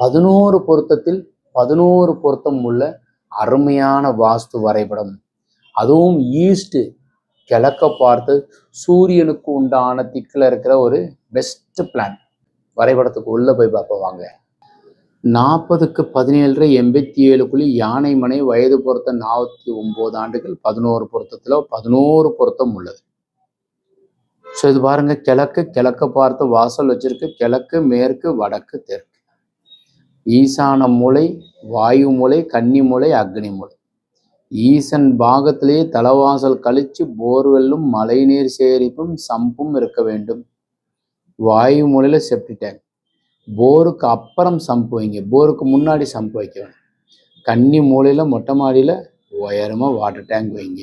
11 பொருத்தத்தில் 11 பொருத்தம் உள்ள அருமையான வாஸ்து வரைபடம். அதுவும் ஈஸ்ட் கிழக்க பார்த்து சூரியனுக்கு உண்டான திக்கில் இருக்கிற ஒரு பெஸ்ட் பிளான். வரைபடத்துக்கு உள்ள போய் பார்ப்போம் வாங்க. 40க்கு 17 87 யானை மனை வயது பொருத்தம் 49 ஆண்டுகள் 11 பொருத்தத்தில் 11 பொருத்தம் உள்ளது. ஸோ இது பாருங்க, கிழக்க பார்த்து வாசல் வச்சிருக்கு. கிழக்கு, மேற்கு, வடக்கு, தெற்கு. ஈசான மூலை, வாயு மூலை, கன்னி மூலை, அக்னி மூலை. ஈசன் பாகத்திலேயே தலைவாசல் கழிச்சு போர்வெல்லும் மழைநீர் சேகரிப்பும் சம்பும் இருக்க வேண்டும். வாயு மூலையில செப்டி டேங்க். போருக்கு அப்புறம் சம்பு வைங்க, போருக்கு முன்னாடி சம்பு வைக்க வேணும். கன்னி மூலையில மொட்டை மாடியில உயரமா வாட்டர் டேங்க் வைங்க.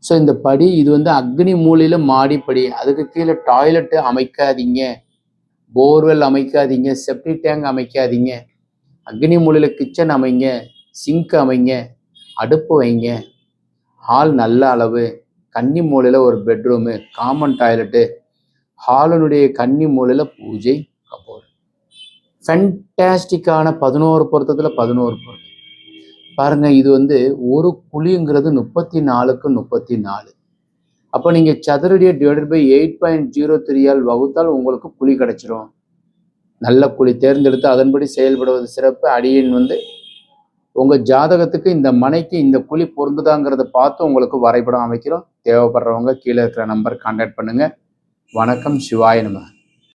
ஸோ இந்த படி இது அக்னி மூலையில மாடிப்படி. அதுக்கு கீழே டாய்லெட்டு அமைக்காதீங்க, போர்வெல் அமைக்காதீங்க, செப்டி டேங்க் அமைக்காதீங்க. அக்னி மூலையில கிச்சன் அமைங்க, சிங்க் அமைங்க, அடுப்பு வைங்க. ஹால் நல்ல அளவு. கன்னி மூலையில ஒரு பெட்ரூமு, காமன் டாய்லெட்டு. ஹாலினுடைய கன்னி மூலையில பூஜை கபோர்டு. ஃபென்டாஸ்டிக்கான 11 பொருத்தத்தில் 11 பொருத்தம் பாருங்க. இது ஒரு குழிங்கிறது 34க்கு 34. அப்போ நீங்க சதுரடியை டிவைடட் பை 8.03 வகுத்தால் உங்களுக்கு குழி கிடைச்சிரும். நல்ல குழி தேர்ந்தெடுத்து அதன்படி செயல்படுவது சிறப்பு. அடியின் உங்க ஜாதகத்துக்கு இந்த மனைக்கு இந்த குழி பொருந்துதாங்கிறத பார்த்து உங்களுக்கு வரைபடம் அமைக்கிறோம். தேவைப்படுறவங்க கீழே இருக்கிற நம்பர் கான்டாக்ட் பண்ணுங்க. வணக்கம். சிவாய நம.